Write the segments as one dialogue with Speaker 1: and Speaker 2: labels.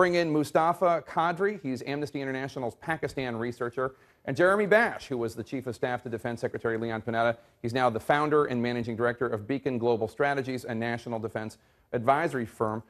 Speaker 1: bring in Mustafa Qadri. He's Amnesty International's Pakistan researcher. And Jeremy Bash, who was the Chief of Staff to Defense Secretary Leon Panetta. He's now the founder and managing director of Beacon Global Strategies, a national defense advisory firm.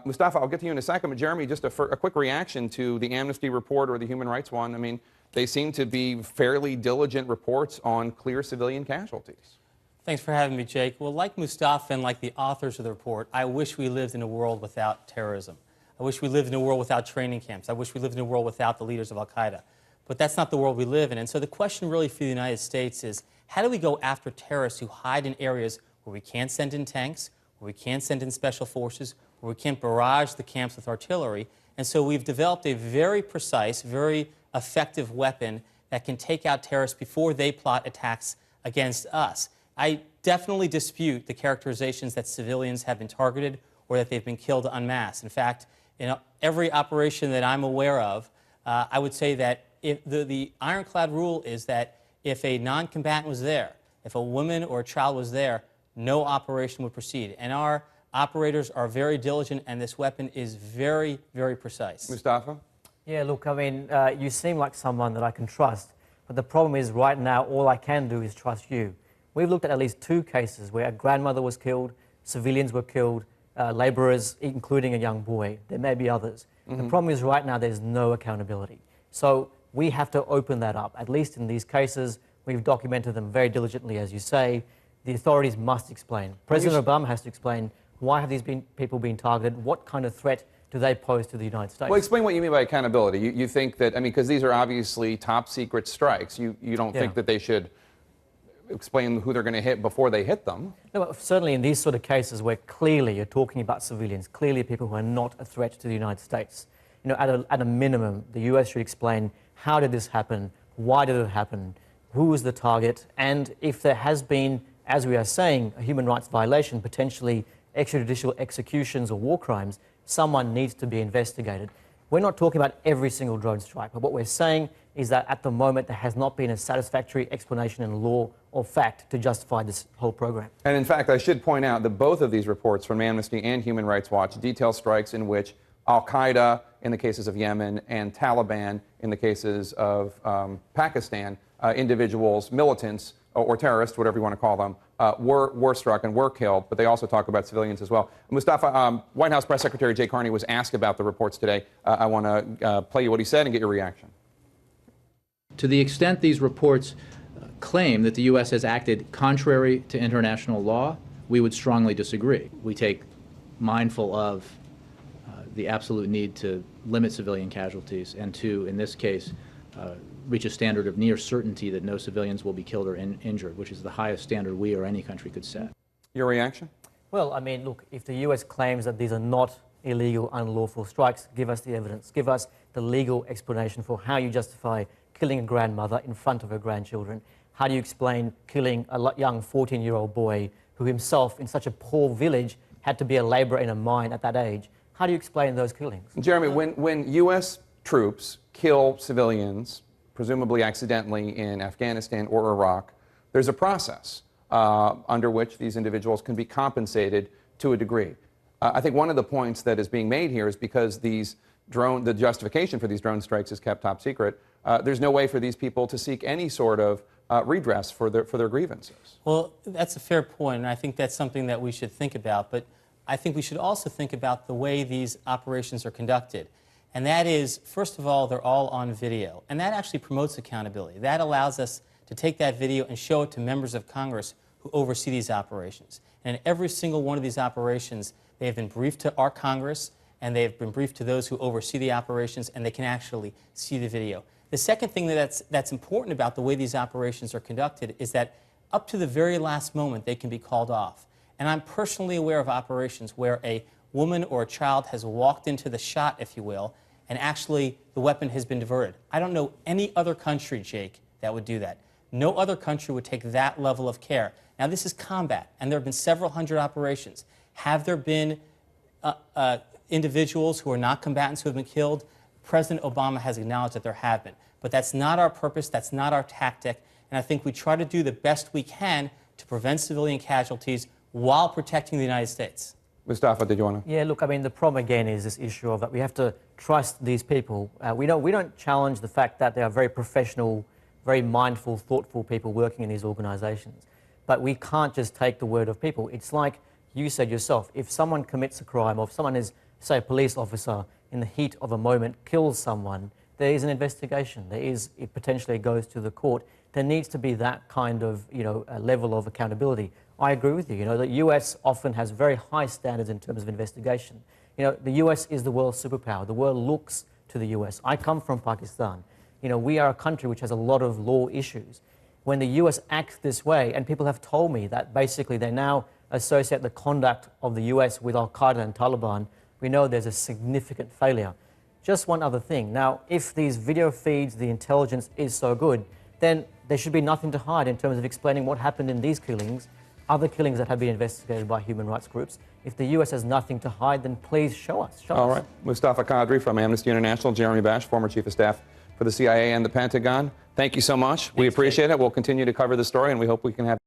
Speaker 1: Mustafa, I'll get to you in a second, but Jeremy, just a quick reaction to the Amnesty report or the human rights one. I mean, they seem to be fairly diligent reports on clear civilian casualties.
Speaker 2: Thanks for having me, Jake. Well, like Mustafa and like the authors of the report, I wish we lived in a world without terrorism. I wish we lived in a world without training camps. I wish we lived in a world without the leaders of Al-Qaeda. But that's not the world we live in. And so the question really for the United States is, how do we go after terrorists who hide in areas where we can't send in tanks, where we can't send in special forces, where we can't barrage the camps with artillery? And so we've developed a very precise, very effective weapon that can take out terrorists before they plot attacks against us. I definitely dispute the characterizations that civilians have been targeted or that they've been killed en masse. In fact, in every operation that I'm aware of, I would say that if the ironclad rule is that if a non-combatant was there, if a woman or a child was there, no operation would proceed. And our operators are very diligent, and this weapon is very, very precise.
Speaker 1: Mustafa?
Speaker 3: Yeah, look, I mean, you seem like someone that I can trust, but the problem is right now all I can do is trust you. We've looked at least 2 cases where a grandmother was killed, civilians were killed, labourers, including a young boy. There may be others. The problem is right now there's no accountability. So we have to open that up. At least in these cases, we've documented them very diligently, as you say. The authorities must explain. President Obama has to explain why have these people been targeted, what kind of threat do they pose to the United States?
Speaker 1: Well, explain what you mean by accountability. You think that, I mean, because these are obviously top secret strikes, you don't think that they should explain who they're going to hit before they hit them?
Speaker 3: No, but certainly in these sort of cases where clearly you're talking about civilians, clearly people who are not a threat to the United States, you know, at a minimum, the US should explain how did this happen, why did it happen, who was the target, and if there has been, as we are saying, a human rights violation, potentially extrajudicial executions or war crimes, someone needs to be investigated. We're not talking about every single drone strike, but what we're saying is that at the moment there has not been a satisfactory explanation in law or fact to justify this whole program.
Speaker 1: And in fact, I should point out that both of these reports from Amnesty and Human Rights Watch detail strikes in which Al-Qaeda in the cases of Yemen and Taliban in the cases of Pakistan, individuals, militants, or terrorists, whatever you want to call them, were struck and were killed, but they also talk about civilians as well. Mustafa, White House Press Secretary Jay Carney was asked about the reports today. I want to play you what he said and get your reaction.
Speaker 4: To the extent these reports claim that the U.S. has acted contrary to international law, we would strongly disagree. We take mindful of the absolute need to limit civilian casualties and to, in this case, reach a standard of near certainty that no civilians will be killed or injured, which is the highest standard we or any country could set.
Speaker 1: Your reaction?
Speaker 3: Well, I mean, look, if the US claims that these are not illegal, unlawful strikes, give us the evidence. Give us the legal explanation for how you justify killing a grandmother in front of her grandchildren. How do you explain killing a young 14-year-old boy who himself, in such a poor village, had to be a labourer in a mine at that age? How do you explain those killings?
Speaker 1: Jeremy, when U.S. troops kill civilians, presumably accidentally in Afghanistan or Iraq, there's a process under which these individuals can be compensated to a degree. I think one of the points that is being made here is because the justification for these drone strikes is kept top secret, there's no way for these people to seek any sort of redress for their grievances.
Speaker 2: Well, that's a fair point, and I think that's something that we should think about. But I think we should also think about the way these operations are conducted. And that is, first of all, they're all on video. And that actually promotes accountability. That allows us to take that video and show it to members of Congress who oversee these operations. And in every single one of these operations, they have been briefed to our Congress, and they have been briefed to those who oversee the operations, and they can actually see the video. The second thing that's important about the way these operations are conducted is that up to the very last moment, they can be called off. And I'm personally aware of operations where a woman or a child has walked into the shot, if you will, and actually the weapon has been diverted. I don't know any other country, Jake, that would do that. No other country would take that level of care. Now, this is combat, and there have been several hundred operations. Have there been individuals who are not combatants who have been killed? President Obama has acknowledged that there have been. But that's not our purpose, that's not our tactic, and I think we try to do the best we can to prevent civilian casualties while protecting the United States.
Speaker 1: Mustafa, did you want to?
Speaker 3: Yeah, look, I mean, the problem again is this issue of that we have to trust these people. We don't challenge the fact that they are very professional, very mindful, thoughtful people working in these organizations. But we can't just take the word of people. It's like you said yourself, if someone commits a crime, or if someone is, say, a police officer in the heat of a moment kills someone, there is an investigation. It potentially goes to the court. There needs to be that kind of, a level of accountability. I agree with you. The US often has very high standards in terms of investigation. The US is the world's superpower. The world looks to the US. I come from Pakistan. We are a country which has a lot of law issues. When the US acts this way, and people have told me that basically they now associate the conduct of the US with Al-Qaeda and Taliban, we know there's a significant failure. Just one other thing. Now, if these video feeds, the intelligence is so good, then there should be nothing to hide in terms of explaining what happened in these killings, other killings that have been investigated by human rights groups. If the US has nothing to hide, then please show us.
Speaker 1: All right. Mustafa Qadri from Amnesty International, Jeremy Bash, former Chief of Staff for the CIA and the Pentagon. Thank you so much. We appreciate it. We'll continue to cover the story, and we hope we can have